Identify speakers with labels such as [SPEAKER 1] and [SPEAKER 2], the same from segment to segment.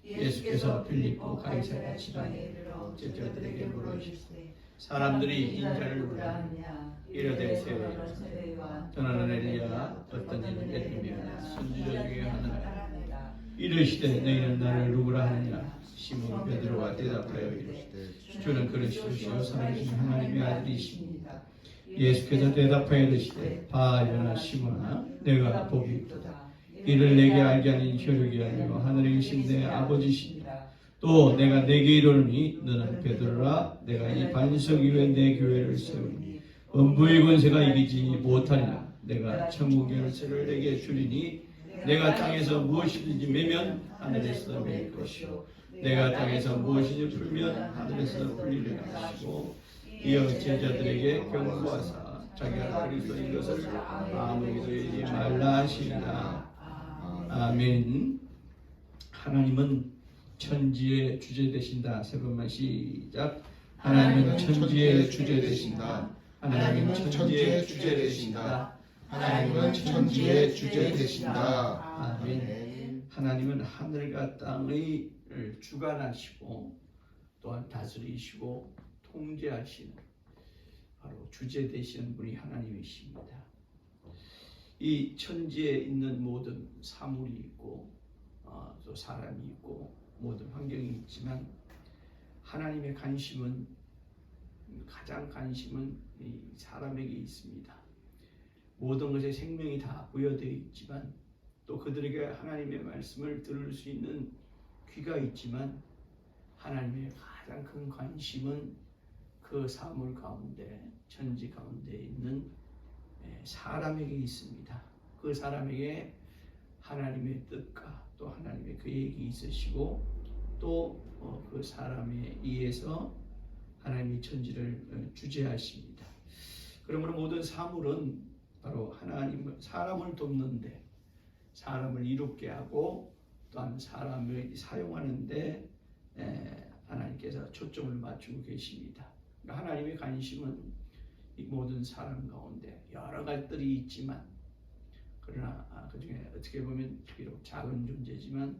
[SPEAKER 1] 예수께서 빌립보 가이사랴 지방에 이르러 제자들에게 물으시되 사람들이 인자를 부르느냐 이르되 세례요한 또는 엘리야 어떤 이는 예수며 선지자 중에 하나라. 이르시되 너희는 나를 누구라 하느냐. 시몬 베드로가 대답하여 이르시되 주는 그리스도시요 살아계신 하나님의 아들이십니다. 예수께서 대답하여 이르시되 바알려나 시몬아 내가 복이 있도다. 이를 내게 알게 하는 혈육이 아니고 하늘에 계신 내 아버지시니라. 또 내가 내게 이르노니 너는 베드로라. 내가 이 반석 위에 내 교회를 세우니 음부의 권세가 이기지 못하리라. 내가 천국 열쇠를 내게 주리니 내가 땅에서 무엇이든지 매면 하늘에서 맬 것이요 내가 땅에서 무엇이든지 풀면 하늘에서 풀리리라 하시고 이어 제자들에게 경고하사 자기가 그리스도인 것을 아무에게도 얘기하지 말라 하시니라. 아멘. 하나님은 천지의 주제 되신다. 세 번만 시작. 하나님은 천지의 주제 되신다. 하나님은 천지의 주제 되신다. 하나님은 천지의 주제 되신다. 아멘. 하나님은 하늘과 땅의 주관하시고 또한 다스리시고 통제하시는 바로 주제 되시는 분이 하나님이십니다. 이 천지에 있는 모든 사물이 있고 또 사람이 있고 모든 환경이 있지만 하나님의 가장 관심은 이 사람에게 있습니다. 모든 것에 생명이 다 부여되어 있지만 또 그들에게 하나님의 말씀을 들을 수 있는 귀가 있지만 하나님의 가장 큰 관심은 그 사물 가운데 천지 가운데 있는 사람에게 있습니다. 그 사람에게 하나님의 뜻과 또 하나님의 계획이 있으시고 또 그 사람에 의해서 하나님이 천지를 주재하십니다. 그러므로 모든 사물은 바로 사람을 돕는데 사람을 이롭게 하고 또한 사람을 사용하는데 하나님께서 초점을 맞추고 계십니다. 그러니까 하나님의 관심은 이 모든 사람 가운데 여러 가지들이 있지만 그러나 그 중에 어떻게 보면 비록 작은 존재지만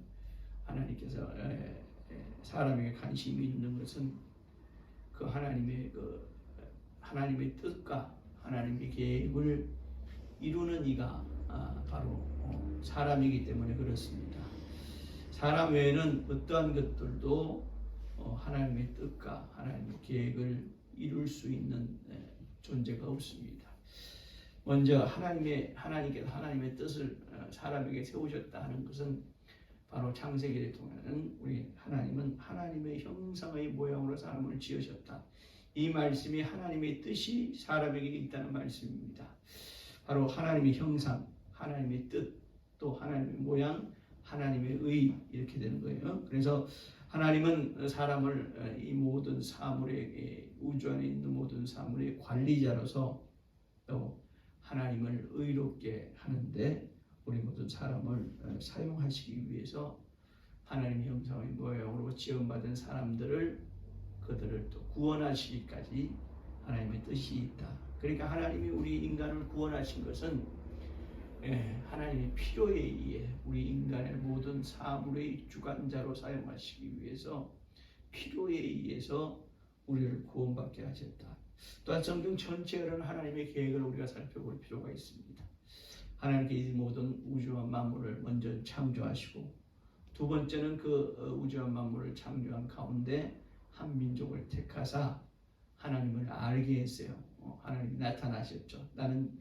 [SPEAKER 1] 하나님께서 사람에게 관심이 있는 것은 그 하나님의 뜻과 하나님의 계획을 이루는 이가 바로 사람이기 때문에 그렇습니다. 사람 외에는 어떠한 것들도 하나님의 뜻과 하나님의 계획을 이룰 수 있는 존재가 없습니다. 먼저 하나님께서 하나님의 뜻을 사람에게 세우셨다 하는 것은 바로 창세기를 통하는 우리 하나님은 하나님의 형상의 모양으로 사람을 지으셨다. 이 말씀이 하나님의 뜻이 사람에게 있다는 말씀입니다. 바로 하나님의 형상, 하나님의 뜻, 또 하나님의 모양, 하나님의 의 이렇게 되는 거예요. 그래서 하나님은 사람을 이 모든 사물의 우주 안에 있는 모든 사물의 관리자로서 또 하나님을 의롭게 하는데 우리 모든 사람을 사용하시기 위해서 하나님의 형상의 모양으로 지음받은 사람들을 그들을 또 구원하시기까지 하나님의 뜻이 있다. 그러니까 하나님이 우리 인간을 구원하신 것은 하나님의 필요에 의해 우리 인간의 모든 사물의 주관자로 사용하시기 위해서 필요에 의해서 우리를 구원받게 하셨다. 또한 성경 전체를 하나님의 계획을 우리가 살펴볼 필요가 있습니다. 하나님께 이 모든 우주와 만물을 먼저 창조하시고 두 번째는 그 우주와 만물을 창조한 가운데 한 민족을 택하사 하나님을 알게 했어요. 하나님이 나타나셨죠. 나는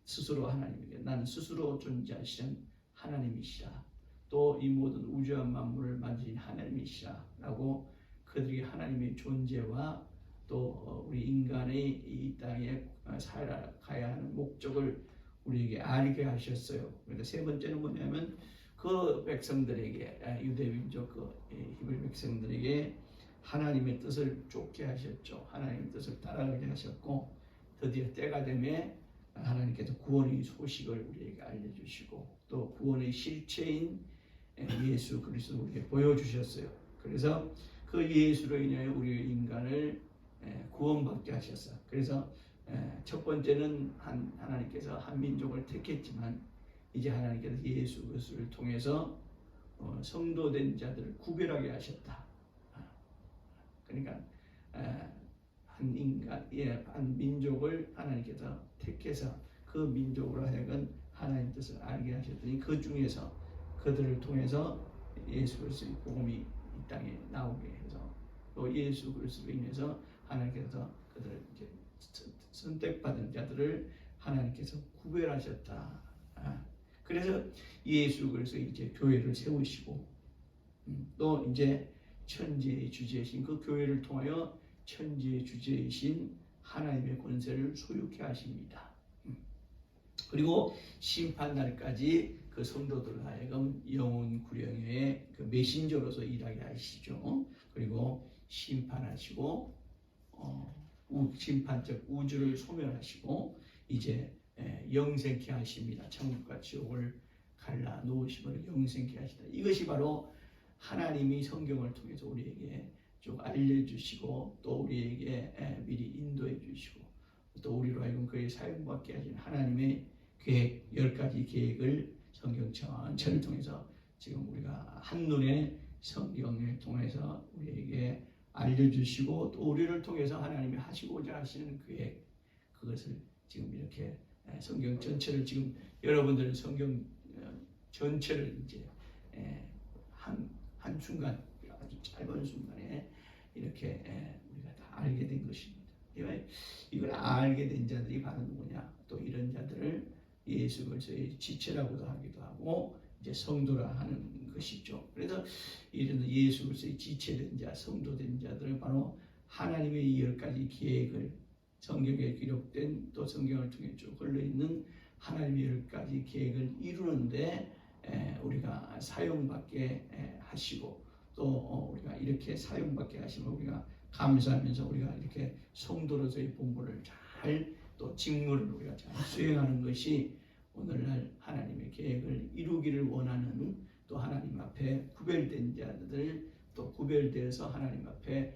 [SPEAKER 1] 스스로 하나님에게 나는 스스로 존재하시는 하나님이시라. 또 이 모든 우주와 만물을 만드신 하나님이시라 라고 그들이 하나님의 존재와 또 우리 인간의 이 땅에 살아가야 하는 목적을 우리에게 알게 하셨어요. 그런데 세 번째는 뭐냐면 그 백성들에게 유대민족 그 히브리 백성들에게 하나님의 뜻을 쫓게 하셨죠. 하나님의 뜻을 따라가게 하셨고 드디어 때가 되매 하나님께서 구원의 소식을 우리에게 알려주시고 또 구원의 실체인 예수 그리스도를 우리에게 보여주셨어요. 그래서 그 예수로 인하여 우리 인간을 구원받게 하셨어요. 그래서 첫 번째는 하나님께서 한 민족을 택했지만 이제 하나님께서 예수 그리스도를 통해서 성도된 자들을 구별하게 하셨다. 그러니까 한 인간, 한 민족을 하나님께서 택해서 그 민족으로 하여금 하나님 뜻을 알게 하셨더니 그 중에서 그들을 통해서 예수 그리스도의 복음이 이 땅에 나오게 해서 또 예수 그리스도로 인해서 하나님께서 그들을 이제 선택받은 자들을 하나님께서 구별하셨다. 그래서 예수 그리스도 이제 교회를 세우시고 또 이제 천지의 주제이신 그 교회를 통하여 천지의 주제이신 하나님의 권세를 소유케 하십니다. 그리고 심판날까지 그 성도들 하여금 영혼 구령의 그 메신저로서 일하게 하시죠. 그리고 심판하시고 심판적 우주를 소멸하시고 이제 영생케 하십니다. 천국과 지옥을 갈라 놓으심으로 영생케 하시다. 이것이 바로 하나님이 성경을 통해서 우리에게 쭉 알려주시고 또 우리에게 미리 인도해 주시고 또 우리로 하여금 그의 사용받게 하신 하나님의 계획 10가지 계획을 성경 전체를 통해서 지금 우리가 한눈에 성경을 통해서 우리에게 알려주시고 또 우리를 통해서 하나님이 하시고자 하시는 계획 그것을 지금 이렇게 성경 전체를 지금 여러분들은 성경 전체를 이제 한 순간 아주 짧은 순간에 이렇게 우리가 다 알게 된 것입니다. 이걸 알게 된 자들이 바로 누구냐? 또 이런 자들을 예수 그리스도의 지체라고도 하기도 하고 이제 성도라 하는 것이죠. 그래서 이런 예수 그리스도의 지체된 자, 성도된 자들은 바로 하나님의 10가지 계획을 성경에 기록된 또 성경을 통해 쭉 흘러있는 하나님의 10가지 계획을 이루는데 우리가 사용받게 하시고 또 우리가 이렇게 사용받게 하시면 우리가 감사하면서 우리가 이렇게 성도로서의 본분을 잘 또 직무를 우리가 잘 수행하는 것이 오늘날 하나님의 계획을 이루기를 원하는 또 하나님 앞에 구별된 자들 또 구별되어서 하나님 앞에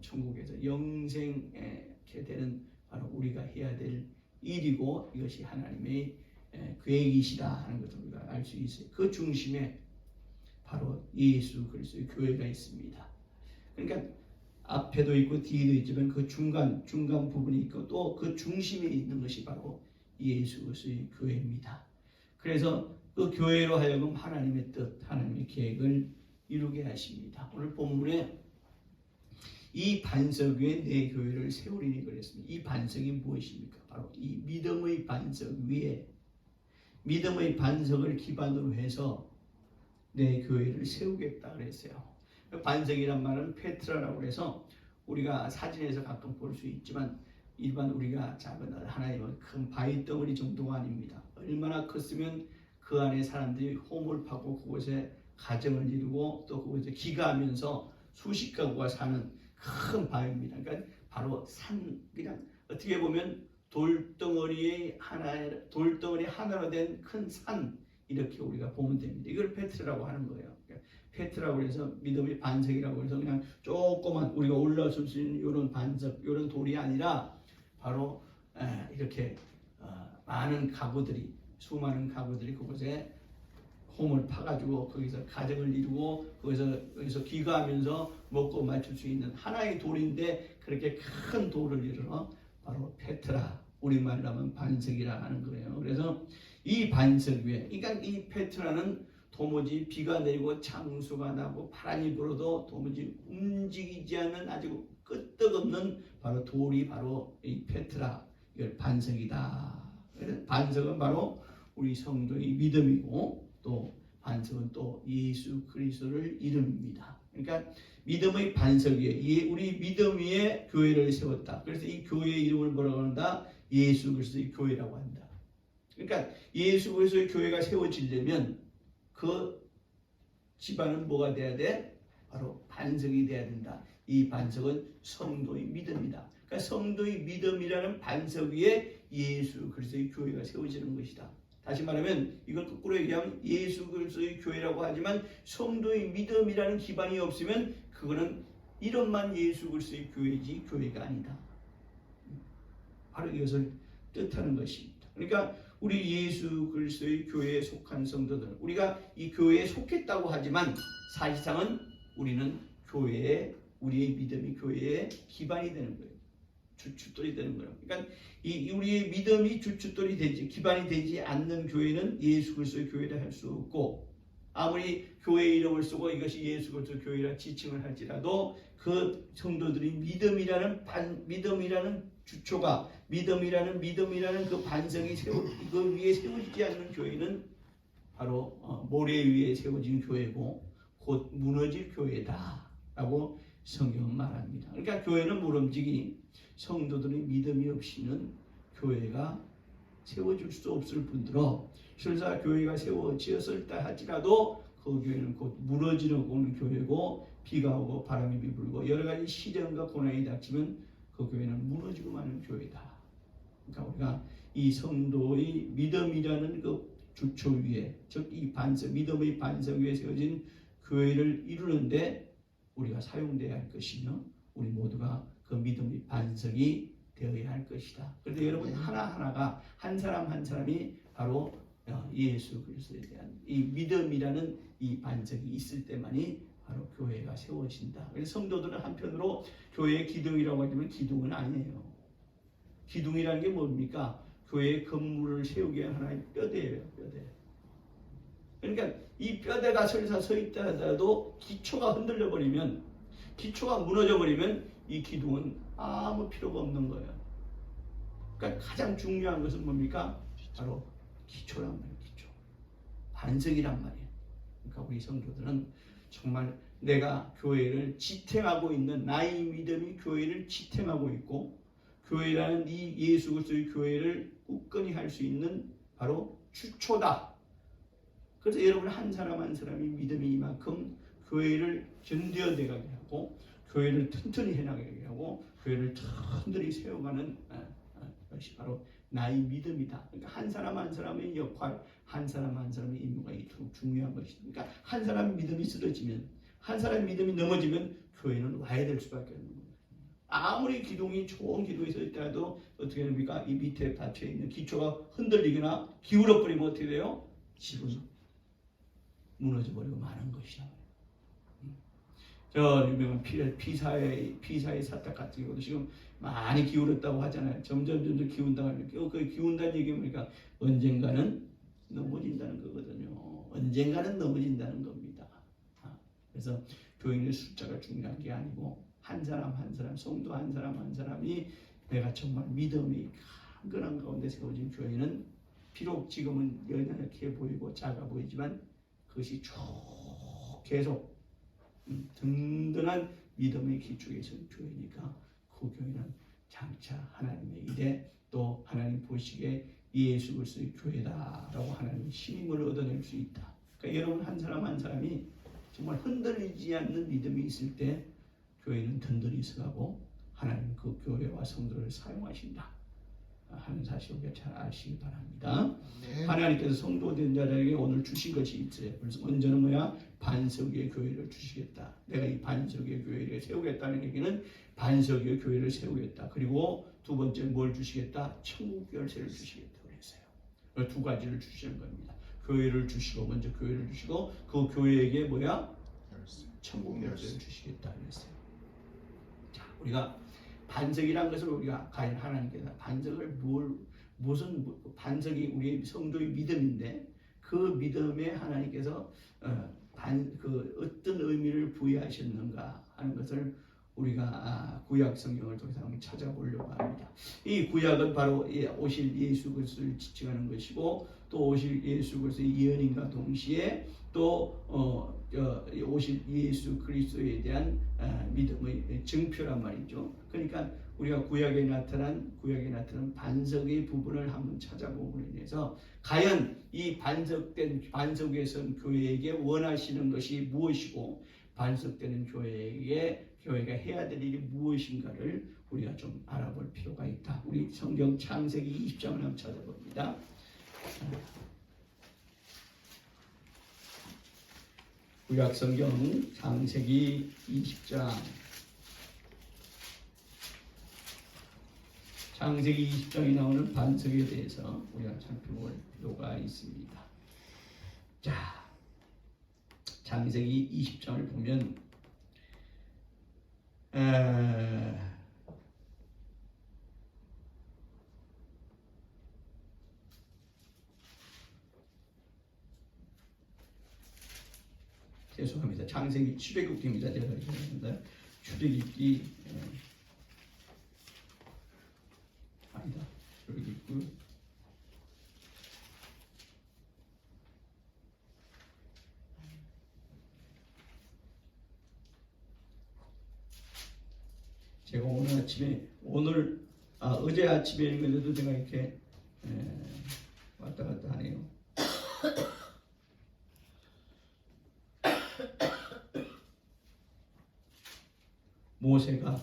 [SPEAKER 1] 천국에서 영생케 되는 바로 우리가 해야 될 일이고 이것이 하나님의 계획이시다 하는 것을 우리가 알 수 있어요. 그 중심에 바로 예수 그리스도의 교회가 있습니다. 그러니까 앞에도 있고 뒤에도 있지만 그 중간 부분이 있고 또 그 중심에 있는 것이 바로 예수 그리스도의 교회입니다. 그래서 그 교회로 하여금 하나님의 뜻, 하나님의 계획을 이루게 하십니다. 오늘 본문에 이 반석 위에 내 교회를 세우리니 그랬습니다. 이 반석이 무엇입니까? 바로 이 믿음의 반석 위에 믿음의 반석을 기반으로 해서 내 교회를 세우겠다 그랬어요. 반석이란 말은 페트라라고 해서 우리가 사진에서 가끔 볼 수 있지만 일반 우리가 작은 하나의 큰 바위 덩어리 정도가 아닙니다. 얼마나 컸으면 그 안에 사람들이 홈을 파고 그곳에 가정을 이루고 또 그곳에 기가하면서 수십 가구가 사는 큰 바위입니다. 그러니까 바로 그냥 어떻게 보면 돌덩어리 하나로 된 큰 산 이렇게 우리가 보면 됩니다. 이걸 페트라라고 하는 거예요. 페트라고 해서 믿음의 반석이라고 해서 그냥 조그만 우리가 올라설 수 있는 이런 반석, 이런 돌이 아니라 바로 이렇게 많은 가구들이 수많은 가구들이 그곳에 홈을 파가지고 거기서 가정을 이루고 거기서 귀가하면서 먹고 마실 수 있는 하나의 돌인데 그렇게 큰 돌을 이루어 바로 페트라 우리말로 하면 반석이라 하는 거예요. 그래서 이 반석 위에 그러니까 이 페트라는 도무지 비가 내리고 창수가 나고 바람이 불어도 도무지 움직이지 않는 아주 끄떡없는 바로 돌이 바로 이 페트라 이걸 반석이다. 그래서 반석은 바로 우리 성도의 믿음이고 또 반석은 또 예수 그리스도를 이름입니다. 그러니까 믿음의 반석 위에 우리 믿음 위에 교회를 세웠다. 그래서 이 교회의 이름을 뭐라고 한다? 예수 그리스도의 교회라고 한다. 그러니까 예수 그리스도의 교회가 세워지려면 그 집안은 뭐가 돼야 돼? 바로 반석이 돼야 된다. 이 반석은 성도의 믿음이다. 그러니까 성도의 믿음이라는 반석 위에 예수 그리스도의 교회가 세워지는 것이다. 다시 말하면 이걸 거꾸로 얘기하면 예수 그리스도의 교회라고 하지만 성도의 믿음이라는 기반이 없으면 그거는 이름만 예수 그리스도의 교회지 교회가 아니다. 바로 이것을 뜻하는 것입니다. 그러니까 우리 예수 그리스도의 교회에 속한 성도들, 우리가 이 교회에 속했다고 하지만 사실상은 우리는 교회에, 우리의 믿음이 교회의 기반이 되는 거예요. 주춧돌이 되는 거예요. 그러니까 이 우리의 믿음이 주춧돌이 되지, 기반이 되지 않는 교회는 예수 그리스도의 교회를 할 수 없고, 아무리 교회 이름을 쓰고 이것이 예수 그리스도 교회라 지칭을 할지라도 그 성도들이 믿음이라는 주초가, 믿음이라는 그 반석이 그 위에 세워지지 않는 교회는 바로 모래 위에 세워진 교회고 곧 무너질 교회다라고 성경은 말합니다. 그러니까 교회는 모름지기 성도들의 믿음이 없이는 교회가 세워질 수 없을 뿐더러, 설사 교회가 세워지었을다 할지라도 그 교회는 곧 무너지는 교회고, 비가 오고 바람이 불고 여러 가지 시련과 고난이 닥치면 그 교회는 무너지고 마는 교회다. 그러니까 우리가 이 성도의 믿음이라는 그 주초 위에, 즉 이 반석, 믿음의 반석 위에 세워진 교회를 이루는데 우리가 사용되어야 할 것이며, 우리 모두가 그 믿음의 반석이 되어야 할 것이다. 그런데 여러분, 하나하나가, 한 사람 한 사람이 바로 예수 그리스도에 대한 이 믿음이라는 이 반석이 있을 때만이 바로 교회가 세워진다. 그래서 성도들은 한편으로 교회의 기둥이라고 하지만 기둥은 아니에요. 기둥이라는 게 뭡니까? 교회의 건물을 세우기 위한 하나의 뼈대예요. 뼈대. 그러니까 이 뼈대가 설사 서 있다 하더라도 기초가 흔들려 버리면, 기초가 무너져 버리면 이 기둥은 아무 필요가 없는 거예요. 그러니까 가장 중요한 것은 뭡니까? 바로 기초란 말이에요. 기초. 반석이란 말이에요. 그러니까 우리 성도들은 정말 내가 교회를 지탱하고 있는, 나의 믿음이 교회를 지탱하고 있고, 교회라는 이 예수 그리스도의 교회를 굳건히 할 수 있는 바로 주초다. 그래서 여러분 한 사람 한 사람이 믿음이 이만큼 교회를 견뎌내가게 하고, 교회를 튼튼히 해나가게 하고, 교회를 튼튼히 세워가는 것이 바로 나의 믿음이다. 그러니까 한 사람 한 사람의 역할, 한 사람 한 사람의 임무가 중요한 것이다. 그러니까 한 사람의 믿음이 쓰러지면, 한 사람의 믿음이 넘어지면 교회는 와야 될 수밖에 없는 거예요. 아무리 기둥이 좋은 기둥이 서 있더라도 어떻게 됩니까? 이 밑에 받쳐 있는 기초가 흔들리거나 기울어 버리면 어떻게 돼요? 집은 무너져 버리고 마는 것이다. 저 유명한 피사의 사탁 같은 경우도 지금 많이 기울었다고 하잖아요. 점점 기운다고 하니까 그 기운다는 얘기는 뭐니까 언젠가는 넘어진다는 거거든요. 언젠가는 넘어진다는 겁니다. 그래서 교인의 숫자가 중요한 게 아니고 한 사람 한 사람, 성도 한 사람 한 사람이 내가 정말 믿음이 강건한 가운데 세워진 교회는 비록 지금은 연약해 보이고 작아 보이지만 그것이 쭉 계속 든든한 믿음의 기초에 선 교회니까 그 교회는 장차 하나님의 일에 또 하나님 보시기에 예수 그리스도의 교회다라고 하나님의 신임을 얻어낼 수 있다. 그러니까 여러분 한 사람 한 사람이 정말 흔들리지 않는 믿음이 있을 때 교회는 든든히 서가고 하나님 그 교회와 성도를 사용하신다 하는 사실 우리가 잘 아시기 바랍니다. 네. 하나님께서 성도된 자들에게 오늘 주신 것이 있어요. 그래서 먼저는 뭐야? 반석 위의 교회를 주시겠다. 내가 이 반석 위의 교회를 세우겠다는 얘기는 반석 위의 교회를 세우겠다. 그리고 두 번째 뭘 주시겠다? 천국 열쇠를 주시겠다 그랬어요. 두 가지를 주시는 겁니다. 교회를 주시고, 먼저 교회를 주시고 그 교회에게 뭐야? 천국 열쇠를 주시겠다 그랬어요. 자, 우리가 반석이란 것을 우리가 과연 하나님께서 반석을 무슨 반석이 우리의 성도의 믿음인데 그 믿음에 하나님께서 어떤 의미를 부여하셨는가 하는 것을 우리가 구약 성경을 통해서 한번 찾아보려고 합니다. 이 구약은 바로 오실 예수 그리스도를 지칭하는 것이고 또 오실 예수 그리스도의 예언인과 동시에 또 오실 예수 그리스도에 대한 믿음의 증표란 말이죠. 그러니까 우리가 구약에 나타난 반석의 부분을 한번 찾아보므로 인해서 과연 이 반석에 선 교회에게 원하시는 것이 무엇이고 반석되는 교회가 해야 될 일이 무엇인가를 우리가 좀 알아볼 필요가 있다. 우리 성경 창세기 20장을 한번 찾아봅니다. 구약 성경 창세기 20장 창세기 20장에 나오는 반석에 대해서 우리가 살펴볼 필요가 있습니다. 자, 창세기 20장을 보면 죄송합니다. 창세기 출애굽기입니다. 제가 얘기했는데 출애굽기 아니다. 출애굽기 제가 어제 아침에 읽었는데도 제가 이렇게 왔다 갔다 하네요. 모세가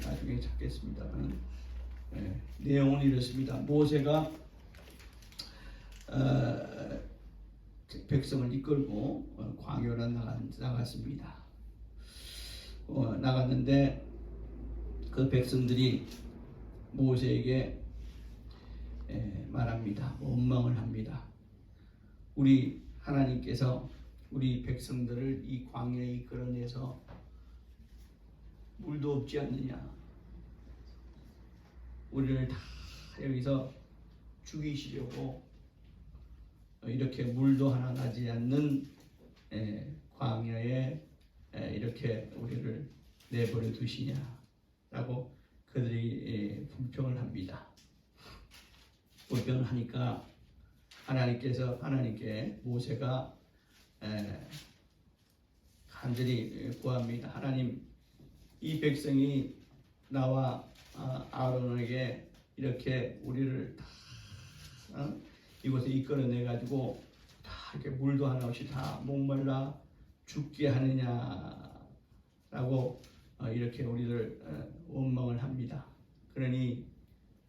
[SPEAKER 1] 나중에 찾겠습니다만 내용은 이렇습니다. 모세가 백성을 이끌고 광야로 나갔습니다. 나갔는데 그 백성들이 모세에게 말합니다. 원망을 합니다. 우리 하나님께서 우리 백성들을 이 광야에 이끌어내서 물도 없지 않느냐, 우리를 다 여기서 죽이시려고 이렇게 물도 하나 나지 않는 광야에 이렇게 우리를 내버려 두시냐라고 그들이 불평을 합니다. 불평을 하니까 하나님께 모세가 간절히 구합니다. 하나님, 이 백성이 나와 아론에게 이렇게 우리를 다 이곳에 이끌어내 가지고 다 이렇게 물도 하나 없이 다 목말라 죽게 하느냐라고 이렇게 우리를 원망을 합니다. 그러니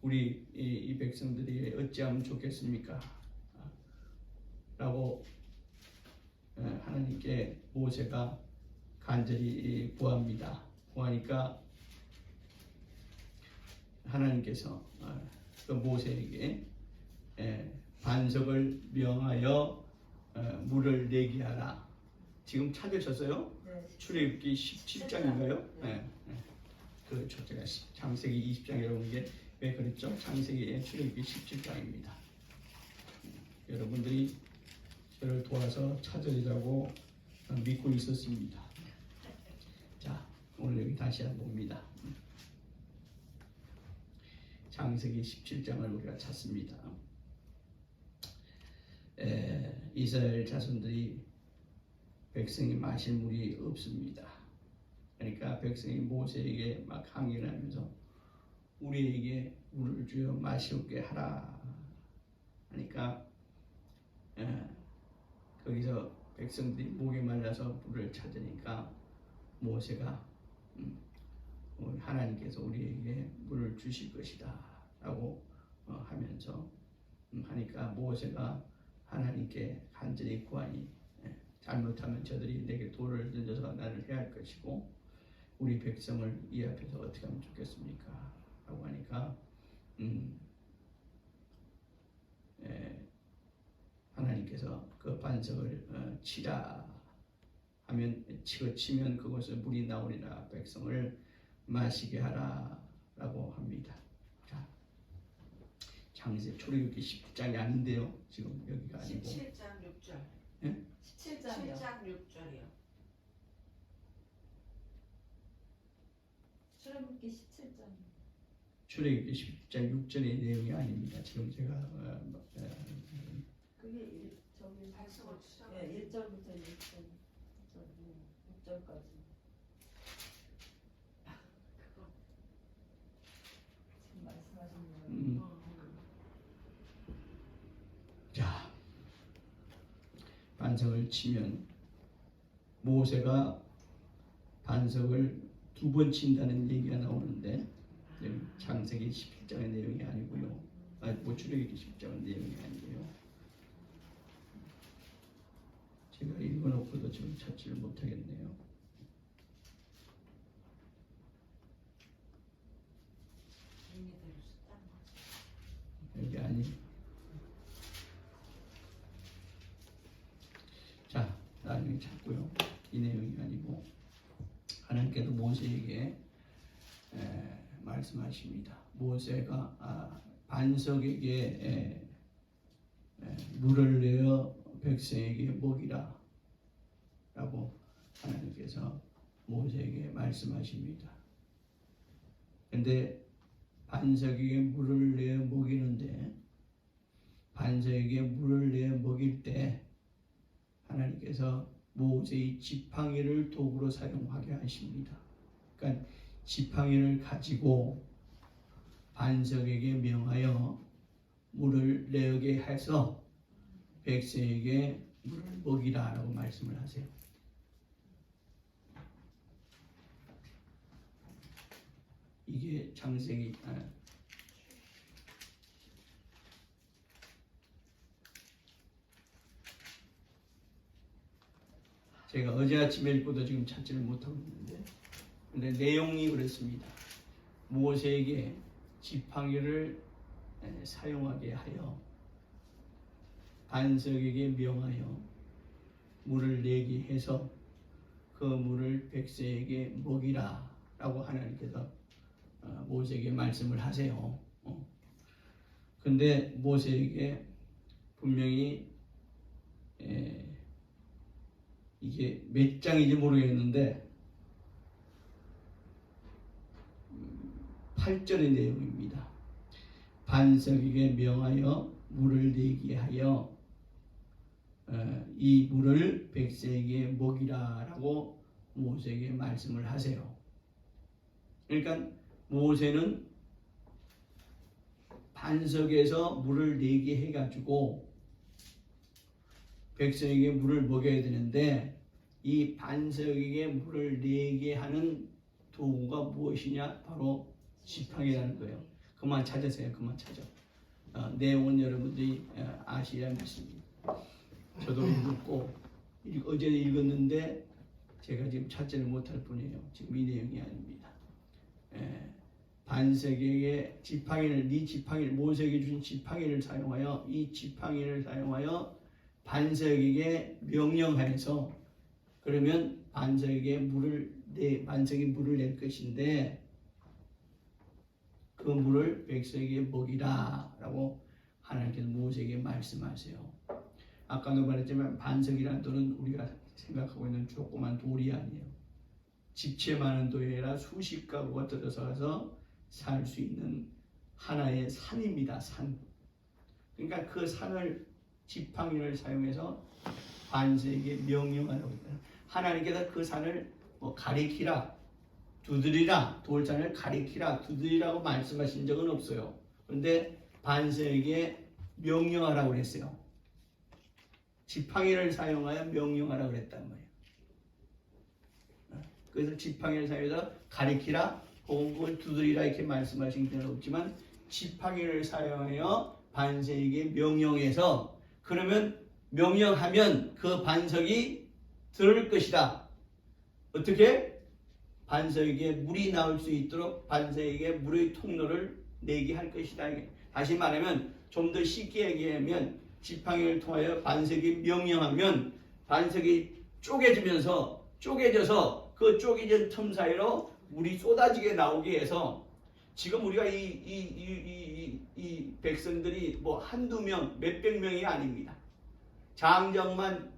[SPEAKER 1] 우리 이 백성들이 어찌하면 좋겠습니까? 라고 하나님께 모세가 간절히 구합니다. 구하니까 하나님께서 그 모세에게 반석을 명하여 물을 내게 하라. 지금 찾으셨어요?
[SPEAKER 2] 네.
[SPEAKER 1] 출애굽기 17장인가요? 네. 그렇죠. 제가 창세기 20장이라고 한 게 왜 그랬죠? 창세기 출애굽기 17장입니다. 여러분들이 저를 도와서 찾으리라고 믿고 있었습니다. 자, 오늘 여기 다시 한번 봅니다. 창세기 17장을 우리가 찾습니다. 이스라엘 자손들이 백성이 마실 물이 없습니다. 그러니까 백성이 모세에게 막 항의를 하면서 우리에게 물을 주어 마시게 하라 하니까 거기서 백성들이 목이 말라서 물을 찾으니까 모세가 하나님께서 우리에게 물을 주실 것이다 라고 하면서 하니까 모세가 하나님께 간절히 구하니 잘못하면 저들이 내게 돌을 던져서 나를 해할 것이고 우리 백성을 이 앞에서 어떻게 하면 좋겠습니까? 라고 하니까 하나님께서 그 반석을 치라 하면 치면 그곳에 물이 나오리라. 백성을 마시게 하라 라고 합니다. 자, 출애굽기 10장이 아닌데요. 지금 여기가 아니고
[SPEAKER 2] 17장 6절.
[SPEAKER 1] 예?
[SPEAKER 2] 17장 6절이요.
[SPEAKER 3] 출애굽기 17장.
[SPEAKER 1] 출애굽기 10장 6절의 내용이 아닙니다. 지금 제가
[SPEAKER 3] 그게 저기
[SPEAKER 2] 발성을 추적.
[SPEAKER 3] 1절부터 6절까지. 지금 말씀하신 거예요.
[SPEAKER 1] 반석을 치면 모세가 반석을 2번 친다는 얘기가 나오는데 창세기 17장의 내용이 아니고요. 출애굽기 10장의 내용이 아니에요. 제가 읽어놓고도 지금 찾지를 못하겠네요. 여기 아니. 자, 나중에 찾고요. 이 내용이 아니고 하나님께서 모세에게 말씀하십니다. 모세가 반석에게 물을 내어 백성에게 먹이라 라고 하나님께서 모세에게 말씀하십니다. 근데 반석에게 물을 내어 먹이는데 반석에게 물을 내어 먹일 때 하나님께서 모세의 지팡이를 도구로 사용하게 하십니다. 그러니까 지팡이를 가지고 반석에게 명하여 물을 내게 해서 백성에게 물을 먹이라 라고 말씀을 하세요. 이게 창세기 제가 어제 아침에 읽고도 지금 찾지를 못하고 있는데 근데 내용이 그렇습니다. 모세에게 지팡이를 사용하게 하여 반석에게 명하여 물을 내게 해서 그 물을 백성에게 먹이라 라고 하나님께서 모세에게 말씀을 하세요. 근데 모세에게 분명히 이게 몇 장인지 모르겠는데 8절의 내용입니다. 반석에게 명하여 물을 내게 하여 이 물을 백성에게 먹이라 라고 모세에게 말씀을 하세요. 그러니까 모세는 반석에서 물을 내게 해가지고 백성에게 물을 먹여야 되는데 이 반석에게 물을 내게 하는 도구가 무엇이냐? 바로 지팡이라는 거예요. 그만 찾으세요. 그만 찾아. 내용은 여러분들이 아셔야 믿습니다. 저도 읽었고 어제 읽었는데 제가 지금 찾지를 못할 뿐이에요. 지금 이 내용이 아닙니다. 반석에게 지팡이를 모세에게 주신 지팡이를 사용하여 이 지팡이를 사용하여 반석에게 명령하여서 그러면 반석이 물을 낼 것인데 그 물을 백성에게 먹이라 라고 하나님께서 모세에게 말씀하세요. 아까도 말했지만 반석이라는 돌은 우리가 생각하고 있는 조그만 돌이 아니에요. 집채 많은 돌이 아니라 수십 가구가 떨어져 가서 살 수 있는 하나의 산입니다. 산. 그러니까 그 산을 지팡이를 사용해서 반석에게 명령하라고 했다. 하나님께서 그 산을 가리키라, 두드리라, 돌산을 가리키라, 두드리라고 말씀하신 적은 없어요. 그런데 반석에게 명령하라고 그랬어요. 지팡이를 사용하여 명령하라고 그랬단 말이에요. 그래서 지팡이를 사용해서 가리키라, 혹은 그걸 두드리라 이렇게 말씀하신 적은 없지만 지팡이를 사용하여 반석에게 명령해서 그러면 명령하면 그 반석이 들을 것이다. 어떻게? 반석에게 물이 나올 수 있도록 반석에게 물의 통로를 내게 할 것이다. 다시 말하면 좀 더 쉽게 얘기하면 지팡이를 통하여 반석이 명령하면 반석이 쪼개져서 그 쪼개진 틈 사이로 물이 쏟아지게 나오게 해서 지금 우리가 이 백성들이 뭐 한두 명, 몇백 명이 아닙니다. 장정만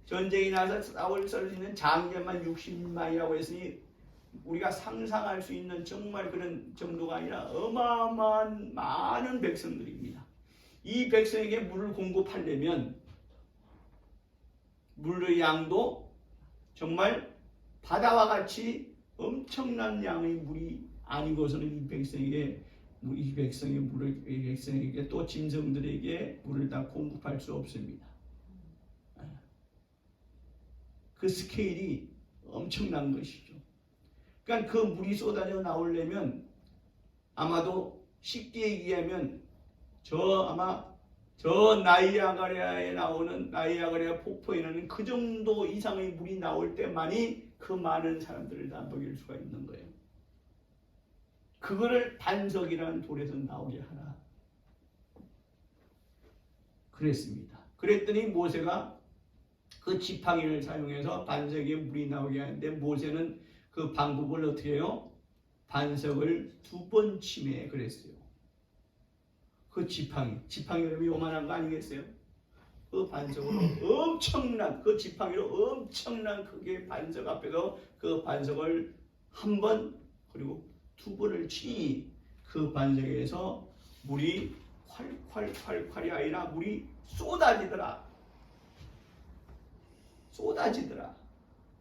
[SPEAKER 1] 전쟁이 나서 싸울 수 있는 장정만 60만이라고 했으니 우리가 상상할 수 있는 정말 그런 정도가 아니라 어마어마한 많은 백성들입니다. 이 백성에게 물을 공급하려면 물의 양도 정말 바다와 같이 엄청난 양의 물이 아니고서는 이 백성에게 또 짐승들에게 물을 다 공급할 수 없습니다. 그 스케일이 엄청난 것이죠. 그러니까 그 물이 쏟아져 나오려면 아마도 쉽게 얘기하면 저 나이아가라에 나오는 나이아가라 폭포에는 그 정도 이상의 물이 나올 때만이 그 많은 사람들을 다 먹일 수가 있는 거예요. 그거를 반석이라는 돌에서 나오게 하라 그랬습니다. 그랬더니 모세가 그 지팡이를 사용해서 반석에 물이 나오게 하는데 모세는 그 방법을 어떻게 해요? 반석을 2번 치매 그랬어요. 그 지팡이가 요만한 거 아니겠어요? 그 반석으로 엄청난 그 지팡이로 엄청난 크게 반석 앞에서 그 반석을 한 번 그리고 2번을 치니 그 반석에서 물이 콸콸콸콸이 아니라 물이 쏟아지더라.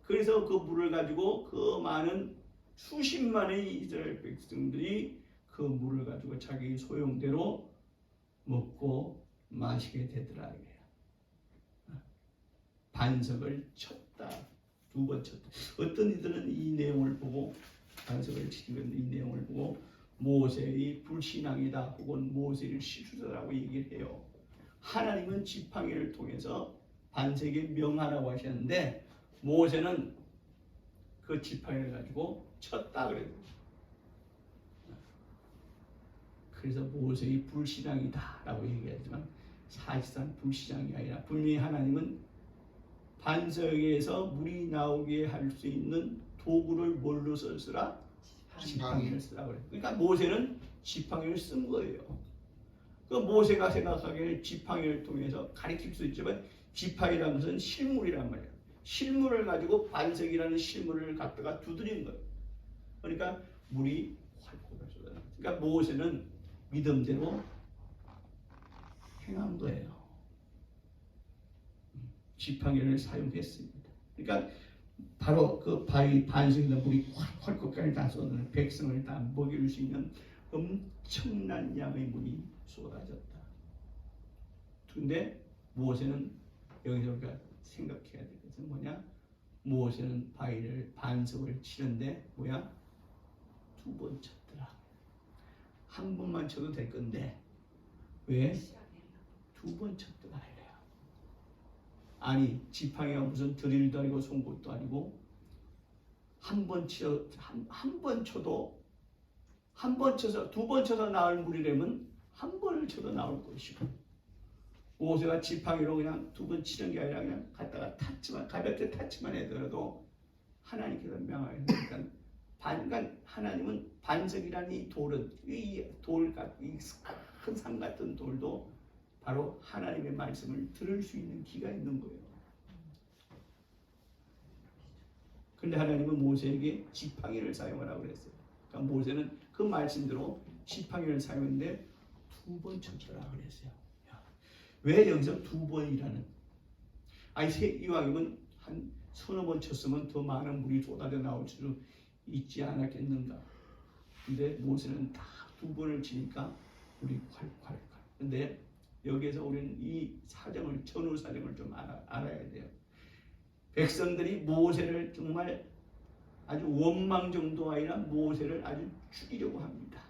[SPEAKER 1] 그래서 그 물을 가지고 그 많은 수십만의 이스라엘 백성들이 그 물을 가지고 자기 소용대로 먹고 마시게 되더라. 반석을 쳤다. 2번 쳤다. 어떤 이들은 이 내용을 보고 반석을 치는 이 내용을 보고 모세의 불신앙이다 혹은 모세를 실수다라고 얘기를 해요. 하나님은 지팡이를 통해서 반석에 명하라고 하셨는데 모세는 그 지팡이를 가지고 쳤다 그래요. 그래서 모세의 불신앙이다라고 얘기하지만 사실상 불신앙이 아니라 분명히 하나님은 반석에서 물이 나오게 할 수 있는 도구를 뭘로 쓰라? 지팡이를 쓰라 그래요. 그러니까 모세는 지팡이를 쓴 거예요. 그 모세가 생각하기에는 지팡이를 통해서 가리킬 수 있지만 지팡이라는 것은 실물이란 말이에요. 실물을 가지고 반석이라는 실물을 갖다가 두드린 거예요. 그러니까 물이 활활 쏟아져. 그러니까 모세는 믿음대로 행한 거예요. 지팡이를 사용했습니다. 그러니까 바로 그 바위 반석에서 물이 활활 다 쏟아져 백성을 다 먹일 수 있는 엄청난 양의 물이 쏟아졌다. 근데 모세는 여기서 우리가 생각해야 될 것은 뭐냐? 모세는 반석을 치는데 뭐야? 2번 쳤더라. 한 번만 쳐도 될 건데 왜 2번 쳤더라 이래요. 아니 지팡이가 무슨 드릴도 아니고 송곳도 아니고 한 번 쳐서 2번 쳐서 나올 물이라면 한 번을 쳐도 나올 것이고 모세가 지팡이로 그냥 2번 치는 게 아니라 그냥 갖다가 가볍게 탔지만 하더라도 하나님께서 명하니까 하나님은 반석이라는 이 돌은 이 큰 산 같은 돌도 바로 하나님의 말씀을 들을 수 있는 귀가 있는 거예요. 그런데 하나님은 모세에게 지팡이를 사용하라고 그랬어요. 그러니까 모세는 그 말씀대로 지팡이를 사용했는데 2번 쳤더라 그랬어요. 왜 여기서 2번이라는? 이왕이면 한 서너 번 쳤으면 더 많은 물이 쏟아져 나올 수 있지 않았겠는가? 근데 모세는 다 2번을 치니까 물이 콸콸콸. 근데 여기에서 우리는 이 전후 사정을 좀 알아야 돼요. 백성들이 모세를 정말 아주 원망 정도 아니라 모세를 아주 죽이려고 합니다.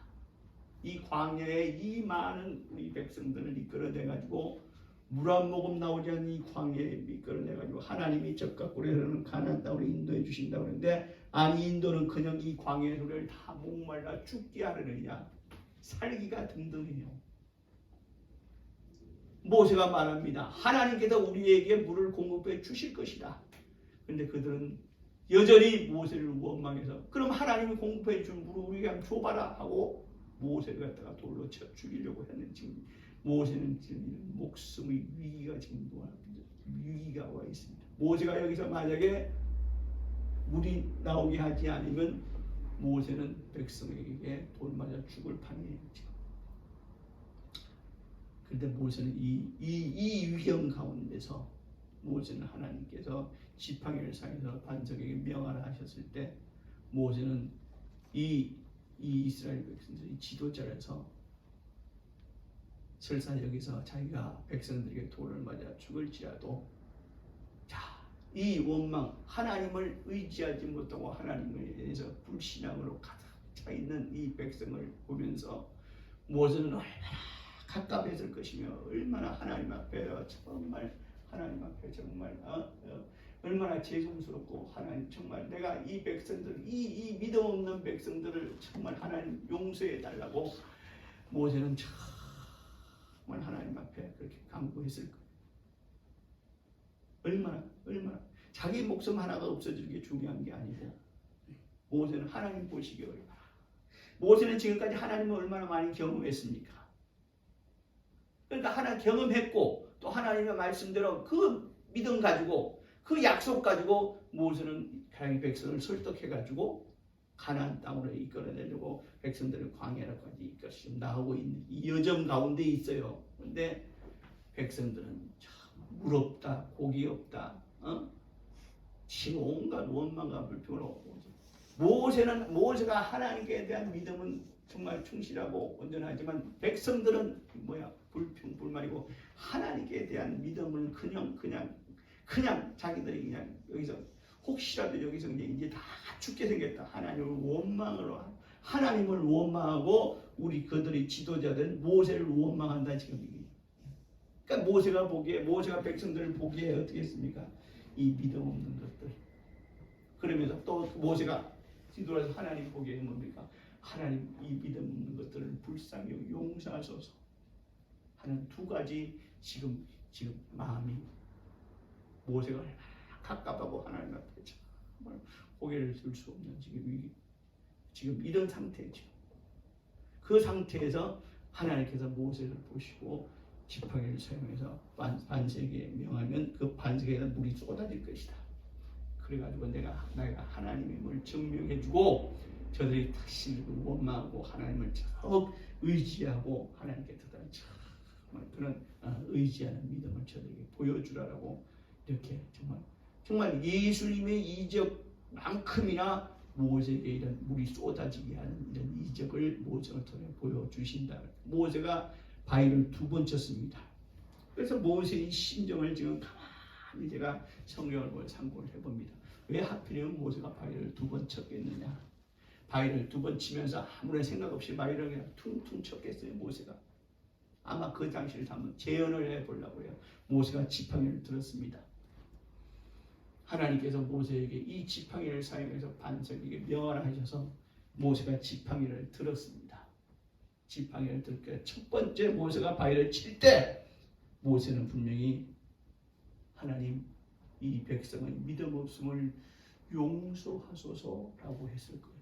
[SPEAKER 1] 이 광야에 이 많은 우리 백성들을 이끌어내가지고 물 한 모금 나오지 않는 이 광야에 이끌어내가지고 하나님이 적과 꿀에서는 가나안 땅으로 인도해 주신다고 하는데 아니 인도는 그냥 이 광야의 소리를 다 목말라 죽게 하려느냐 살기가 등등해요. 모세가 말합니다. 하나님께서 우리에게 물을 공급해 주실 것이다. 그런데 그들은 여전히 모세를 원망해서 그럼 하나님이 공급해 준 물을 우리에게 한번 줘봐라 하고 모세를 갖다가 돌로 쳐 죽이려고 했는지 모세는 지금 목숨의 위기가 와 있습니다. 모세가 여기서 만약에 물이 나오게 하지 않으면 모세는 백성에게 돌 맞아 죽을 판이었죠. 그런데 모세는 이 위험 가운데서 모세는 하나님께서 지팡이를 사용해서 반석에게 명하라 하셨을 때 모세는 이 이스라엘 백성들이 지도자라서 설사 여기서 자기가 백성들에게 돌을 맞아 죽을지라도 자 이 원망, 하나님을 의지하지 못하고 하나님에 대해서 불신앙으로 가득 차 있는 이 백성을 보면서 모세는 얼마나 갑갑했을 것이며 얼마나 하나님 앞에 정말 하나님 앞에 정말 얼마나 죄송스럽고 하나님 정말 내가 이 백성들 이 믿음 없는 백성들을 정말 하나님 용서해 달라고 모세는 정말 하나님 앞에 그렇게 간구했을 거예요. 얼마나 자기 목숨 하나가 없어지는 게 중요한 게 아니고 모세는 하나님 보시기에 얼마나 모세는 지금까지 하나님을 얼마나 많이 경험했습니까? 그러니까 하나 경험했고 또 하나님의 말씀대로 그 믿음 가지고 그 약속 가지고 모세는 하나님 백성을 설득해 가지고 가나안 땅으로 이끌어내려고 백성들을 광야로까지 이끌어 나오고 있는 이 여정 가운데 있어요. 그런데 백성들은 물 없다, 고기 없다, 지금 온갖 원망과 불평으로 모세가 하나님께 대한 믿음은 정말 충실하고 온전하지만 백성들은 불평 불만이고 하나님께 대한 믿음을 그냥 자기들이 그냥 여기서 혹시라도 여기서 이제 다 죽게 생겼다. 하나님을 원망하고 우리 그들의 지도자들 모세를 원망한다 지금. 그러니까 모세가 백성들을 보기에 어떻게 했습니까? 이 믿음 없는 것들. 그러면서 또 모세가 뒤돌아서 하나님 보기에 뭡니까? 하나님 이 믿음 없는 것들을 불쌍히 용서하소서 하는 두 가지 지금 마음이 모세가 갑갑하고 하나님 앞에 정말 고개를 들 수 없는 지금 이런 상태죠. 그 상태에서 하나님께서 모세를 보시고 지팡이를 사용해서 반석에 명하면 그 반석에는 물이 쏟아질 것이다. 그래가지고 내가 하나님임을 증명해주고 저들이 다시 원망하고 하나님을 쭉 의지하고 하나님께 정말 그런 의지하는 믿음을 저들에게 보여주라고 이렇게 정말 예수님의 이적만큼이나 모세에게 이런 물이 쏟아지게 하는 이런 이적을 모세를 통해 보여주신다. 모세가 바위를 2번 쳤습니다. 그래서 모세의 심정을 지금 가만히 제가 성경을 참고를 해봅니다. 왜 하필이면 모세가 바위를 2번 쳤겠느냐? 바위를 2번 치면서 아무런 생각 없이 바위를 그냥 퉁퉁 쳤겠어요. 모세가 아마 그 당시를 한번 재현을 해보려고 해요. 모세가 지팡이를 들었습니다. 하나님께서 모세에게 이 지팡이를 사용해서 반석에게 명하셔서 모세가 지팡이를 들었습니다. 지팡이를 들 때 첫 번째 모세가 바위를 칠 때 모세는 분명히 하나님 이 백성의 믿음 없음을 용서하소서라고 했을 거예요.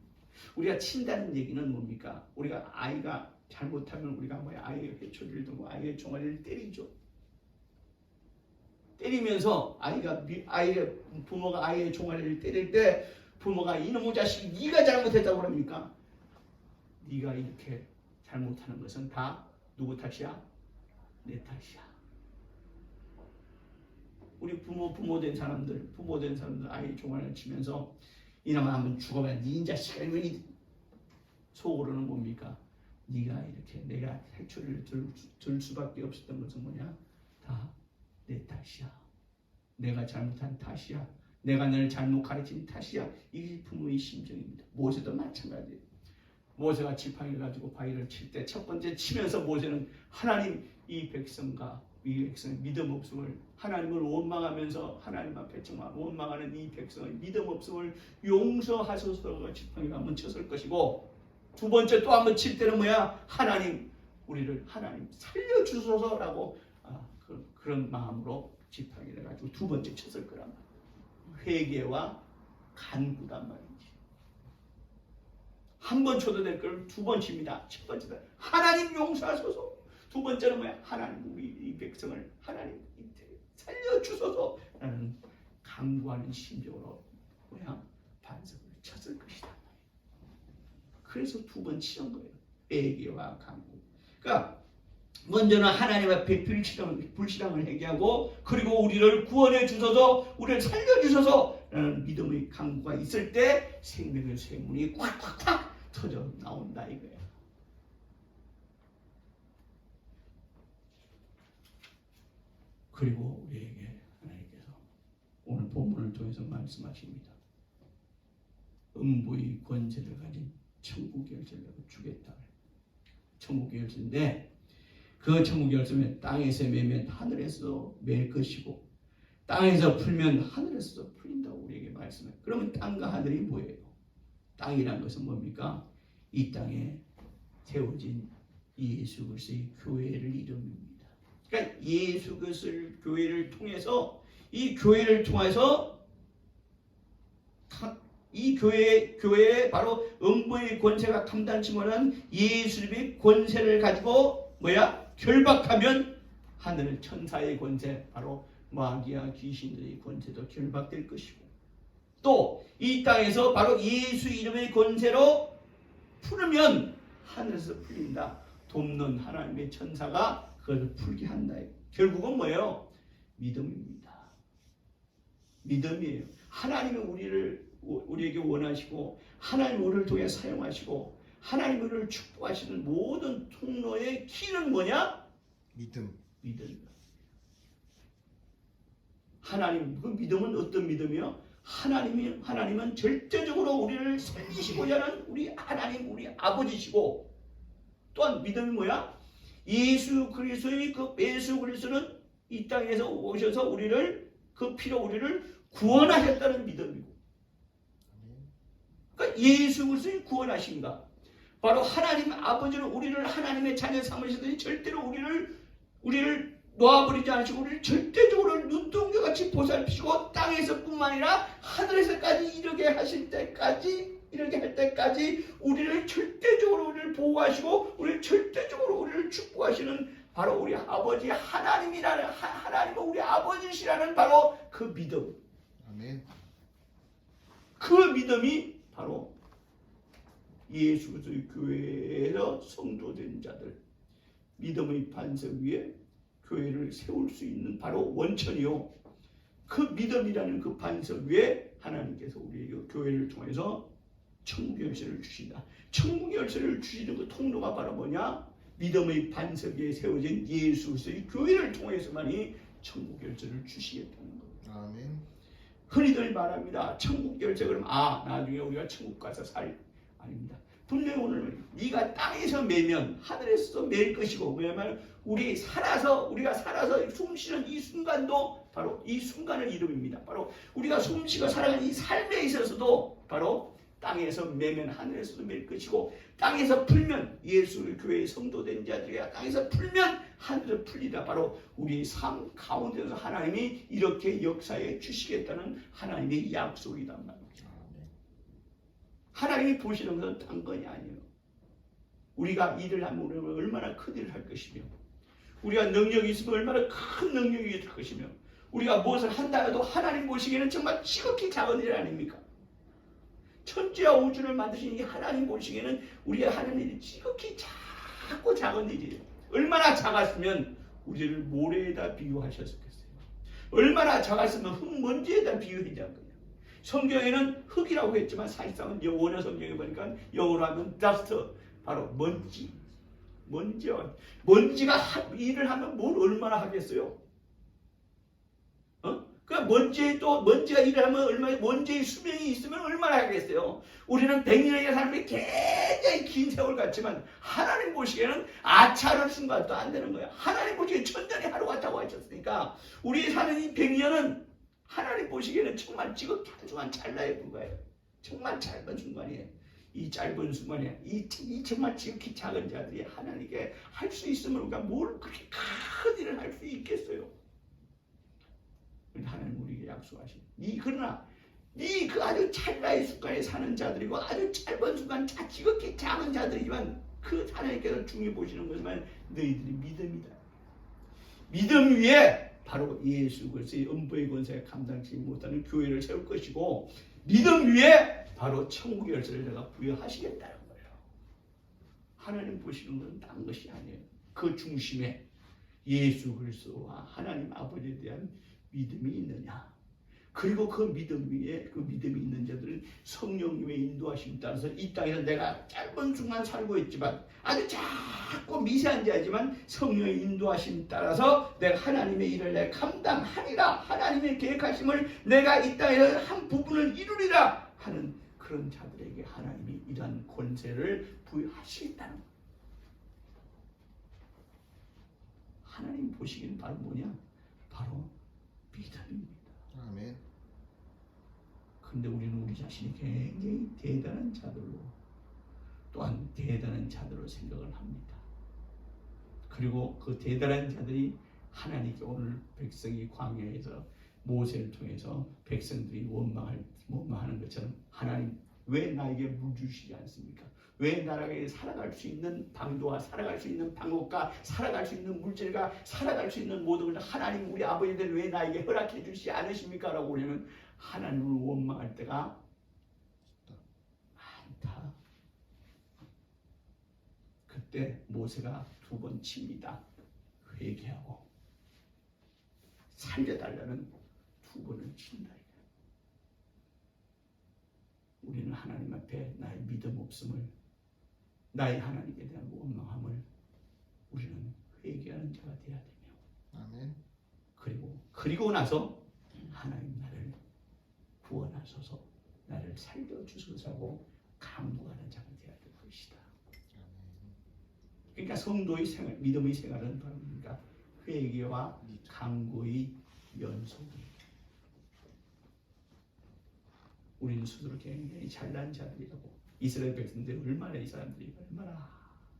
[SPEAKER 1] 우리가 친다는 얘기는 뭡니까? 우리가 아이가 잘못하면 우리가 아이의 회초리를 들고 아이의 종아리를 때리죠. 때리면서 부모가 아이의 종아리를 때릴 때 부모가 이놈의 자식 네가 잘못했다고 그럽니까? 네가 이렇게 잘못하는 것은 다 누구 탓이야? 내 탓이야. 우리 부모 된 사람들 아이 종아리를 치면서 이놈아 한번 죽어봐. 네 자식아. 속으로는 뭡니까? 네가 이렇게 내가 회초리를 들 수밖에 없었던 것은 뭐냐? 다 내 탓이야. 내가 잘못한 탓이야. 내가 너를 잘못 가르친 탓이야. 이게 부모의 심정입니다. 모세도 마찬가지예요. 모세가 지팡이를 가지고 바위를 칠 때 첫 번째 치면서 모세는 하나님 이 백성의 믿음 없음을 하나님을 원망하면서 하나님 앞에 정말 원망하는 이 백성의 믿음 없음을 용서하소서 지팡이가 한번 쳤을 것이고 두 번째 또 한번 칠 때는 뭐야? 하나님 우리를 하나님 살려주소서라고 그런 마음으로 지팡이를 가지고 두 번째 쳤을 거란 말이야. 회개와 간구란 말이지. 한 번 쳐도 될 걸 2번 칩니다. 첫 번째는 하나님 용서하소서. 두 번째는 뭐야? 하나님 우리 이 백성을 하나님 살려주소서라는 간구하는 심정으로 반석을 쳤을 것이다. 그래서 2번 치는 거예요. 회개와 간구. 그러니까 먼저는 하나님 앞에 불신앙을 회개하고 그리고 우리를 구원해 주소서, 우리를 살려 주소서라는 믿음의 간구가 있을 때 생명의 쇠문이 콱콱콱 터져 나온다 이거예요. 그리고 우리에게 하나님께서 오늘 본문을 통해서 말씀하십니다. 음부의 권세를 가진 천국의 열쇠를 주겠다. 천국의 열쇠인데 그 천국의 열쇠는 땅에서 매면 하늘에서 맬 것이고 땅에서 풀면 하늘에서도 풀린다고 우리에게 말씀해요. 그러면 땅과 하늘이 뭐예요? 땅이란 것은 뭡니까? 이 땅에 세워진 예수 그리스도의 교회를 이름입니다. 그러니까 예수 그리스도의 교회를 통해서 이 교회를 통해서 이 교회에 바로 음부의 권세가 감당치 못한 예수님의 권세를 가지고 결박하면 하늘 천사의 권세, 바로 마귀와 귀신들의 권세도 결박될 것이고 또 이 땅에서 바로 예수 이름의 권세로 풀으면 하늘에서 풀린다. 돕는 하나님의 천사가 그것을 풀게 한다. 결국은 뭐예요? 믿음입니다. 믿음이에요. 하나님은 우리에게 원하시고 하나님 우리를 통해 사용하시고 하나님 우리를 축복하시는 모든 통로의 키는 뭐냐? 믿음이다. 하나님, 그 믿음은 어떤 믿음이요? 하나님은 절대적으로 우리를 살리시고자 하는 우리 하나님, 우리 아버지시고 또한 믿음이 뭐야? 예수 그리스도는 이 땅에서 오셔서 우리를 그 피로 우리를 구원하셨다는 믿음이고 그러니까 예수 그리스도의 구원하신가? 바로 하나님 아버지는 우리를 하나님의 자녀 삼으시더니 절대로 우리를 놓아버리지 않으시고 우리를 절대적으로 눈동자같이 보살피시고 땅에서뿐만 아니라 하늘에서까지 이렇게 하실 때까지 이렇게 할 때까지 우리를 절대적으로 우리를 보호하시고 우리를 절대적으로 우리를 축복하시는 바로 우리 아버지 하나님은 우리 아버지시라는 바로 그 믿음.
[SPEAKER 4] 아멘.
[SPEAKER 1] 그 믿음이 바로 예수 그리스도의 교회에서 성도된 자들 믿음의 반석 위에 교회를 세울 수 있는 바로 원천이요. 그 믿음이라는 그 반석 위에 하나님께서 우리에게 교회를 통해서 천국의 열쇠를 주신다. 천국의 열쇠를 주시는 그 통로가 바로 뭐냐? 믿음의 반석 위에 세워진 예수 그리스도의 교회를 통해서만이 천국의 열쇠를 주시겠다는 겁니다.
[SPEAKER 4] 아멘.
[SPEAKER 1] 흔히들 말합니다. 천국 열쇠 그러면 나중에 우리가 천국 가서 아닙니다. 분명히 오늘 네가 땅에서 매면 하늘에서도 맬 것이고 왜냐하면 우리가 살아서 숨쉬는 이 순간도 바로 이 순간을 이름입니다. 바로 우리가 숨쉬고 살아가는 이 삶에 있어서도 바로 땅에서 매면 하늘에서도 맬 것이고 땅에서 풀면 예수의 교회의 성도된 자들이 땅에서 풀면 하늘에서 풀리다. 바로 우리 삶 가운데서 하나님이 이렇게 역사해 주시겠다는 하나님의 약속이란 말입니다. 하나님이 보시는 것은 딴 것이 아니에요. 우리가 일을 하면 우리가 얼마나 큰 일을 할 것이며 우리가 능력이 있으면 얼마나 큰 능력이 있을 것이며 우리가 무엇을 한다 해도 하나님 보시기에는 정말 지극히 작은 일 아닙니까? 천지와 우주를 만드신 이 하나님 보시기에는 우리가 하는 일이 지극히 작고 작은 일이에요. 얼마나 작았으면 우리를 모래에다 비유하셨겠어요. 얼마나 작았으면 흙먼지에다 비유하지 않겠냐. 성경에는 흙이라고 했지만 사실상은 원어 성경에 보니까 영어로 하면 dust, 바로 먼지가 일을 하면 뭘 얼마나 하겠어요? 먼지가 일을 하면 먼지의 수명이 있으면 얼마나 하겠어요? 우리는 100년의 사람이 굉장히 긴 세월 같지만 하나님 보시기에는 아차하는 순간도 안 되는 거예요. 하나님 보시기에 천년이 하루 같다고 하셨으니까 우리 사는 이 100년은 하나님 보시기에는 정말 지극히 한순간 찰나에 불과해요. 정말 짧은 순간이에요. 이 짧은 순간에 이 정말 지극히 작은 자들이 하나님께 할 수 있으면 우리가 뭘 그렇게 큰 일을 할 수 있겠어요? 하나님 우리에게 약속하신 그러나 그 아주 찰나의 순간에 사는 자들이고 아주 짧은 순간 지극히 작은 자들이지만 그 하나님께서 중요히 보시는 것만 너희들이 믿음이다. 믿음 위에 바로 예수 그리스도의 음부의 권세에 감당치 못하는 교회를 세울 것이고 믿음 위에 바로 천국의 열쇠를 내가 부여하시겠다는 거예요. 하나님 보시는 것은 딴 것이 아니에요. 그 중심에 예수 그리스도와 하나님 아버지에 대한 믿음이 있느냐. 그리고 그 믿음 위에 그 믿음이 있는 자들은 성령님의 인도하심 따라서 이 땅에서 내가 짧은 순간 살고 있지만 아주 작고 미세한 자이지만 성령의 인도하심 따라서 내가 하나님의 일을 내가 감당하리라, 하나님의 계획하심을 내가 이 땅에서 한 부분을 이루리라 하는 그런 자들에게 하나님이 이러한 권세를 부여하시겠다는 거예요. 하나님 보시기는 바로 뭐냐? 바로 믿음입니다.
[SPEAKER 4] 아멘.
[SPEAKER 1] 근데 우리는 우리 자신이 굉장히 대단한 자들로, 또한 대단한 자들로 생각을 합니다. 그리고 그 대단한 자들이 하나님께 오늘 백성이 광야에서 모세를 통해서 백성들이 원망하는 것처럼 하나님 왜 나에게 물 주시지 않습니까? 왜 나라에 살아갈 수 있는 방도와 살아갈 수 있는 방법과 살아갈 수 있는 물질과 살아갈 수 있는 모든 걸 하나님 우리 아버지들 왜 나에게 허락해 주시지 않으십니까? 라고 우리는 하나님을 원망할 때가 많다. 그때 모세가 2번 칩니다. 회개하고 살려달라는 2번을 친다. 우리는 하나님 앞에 나의 믿음 없음을, 나의 하나님께 대한 원망함을 우리는 회개하는 자가 되어야 되며,
[SPEAKER 4] 아멘.
[SPEAKER 1] 그리고 나서 하나님 나를 구원하소서, 나를 살려주소서하고 간구하는 자가 되어야 될 것이다. 그러니까 성도의 생활, 믿음의 생활은 바로 그러니까 회개와 간구의 연속이에요. 우리는 스스로 굉장히 잘난 자들이라고, 이스라엘 백성들이 얼마나 이 사람들이 얼마나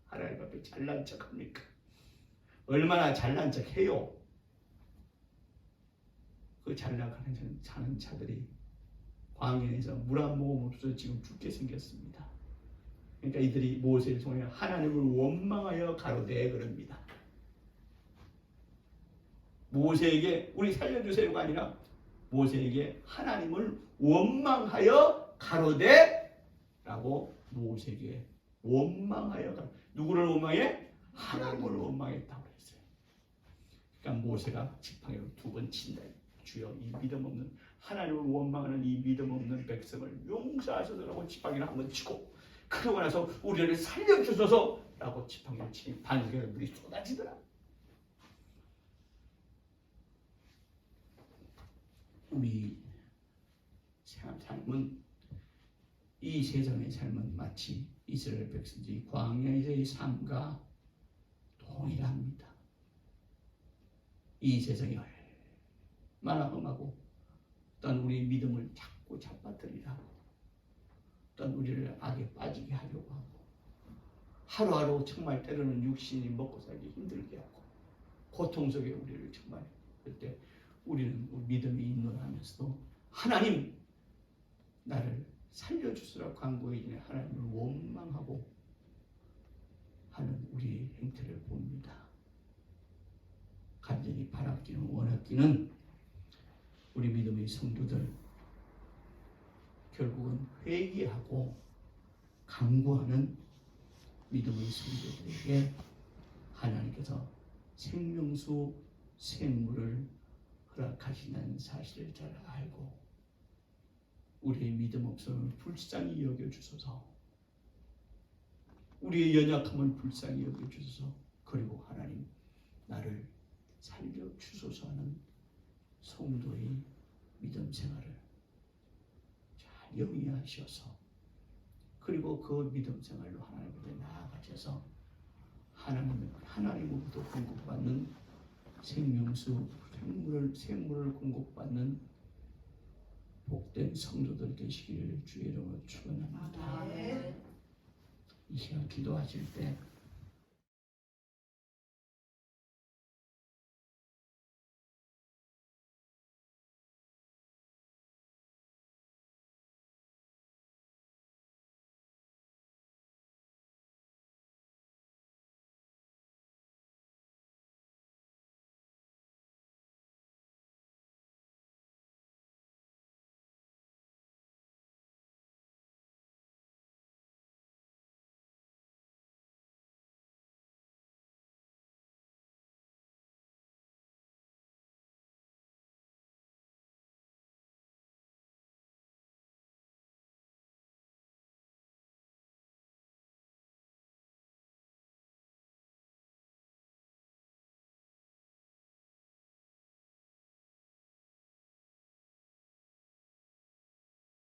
[SPEAKER 1] 하나님 앞에 잘난 척합니까? 얼마나 잘난 척해요? 그 잘나가는 사는 자들이 광야에서 물 한 모금 없어서 지금 죽게 생겼습니다. 그러니까 이들이 모세를 통해 하나님을 원망하여 가로되 그럽니다. 모세에게 우리 살려주세요가 아니라 모세에게 하나님을 원망하여 가로되 라고 모세에게 원망하여 누구를 원망해? 하나님을 원망했다고 했어요. 그러니까 모세가 지팡이로 2번 친다. 주여 이 믿음 없는 하나님을 원망하는 이 믿음 없는 백성을 용서하소서라고 지팡이를 한번 치고, 그러고 나서 우리를 살려주소서라고 지팡이를 치니 반석에 물이 쏟아지더라. 우리 삶은, 이 세상의 삶은 마치 이스라엘 백성들이 광야에서의 삶과 동일합니다. 이 세상이 얼마나 험하고, 또한 우리의 믿음을 자꾸 잡아뜨리려 하고, 또한 우리를 악에 빠지게 하려고 하고, 하루하루 정말 때로는 육신이 먹고 살기 힘들게 하고, 고통 속에 우리를 정말, 그때 우리는 믿음이 인도하면서도 하나님 나를 살려주시라고 간구하기 전에 하나님을 원망하고 하는 우리의 행태를 봅니다. 간절히 바랍기는 원하기는 우리 믿음의 성도들 결국은 회개하고 간구하는 믿음의 성도들에게 하나님께서 생명수 생물을 허락하시는 사실을 잘 알고 우리의 믿음 없음을 불쌍히 여겨주소서, 우리의 연약함을 불쌍히 여겨주소서, 그리고 하나님 나를 살려주소서 하는 성도의 믿음 생활을 잘 영위하셔서, 그리고 그 믿음 생활로 하나님 앞에 나아가셔서 하나님으로부터 공급받는 생명수 생물을 공급받는 복된 성도들 되시기를 주의 이름으로 축원합니다.
[SPEAKER 2] 아멘.
[SPEAKER 1] 이 시간 기도하실 때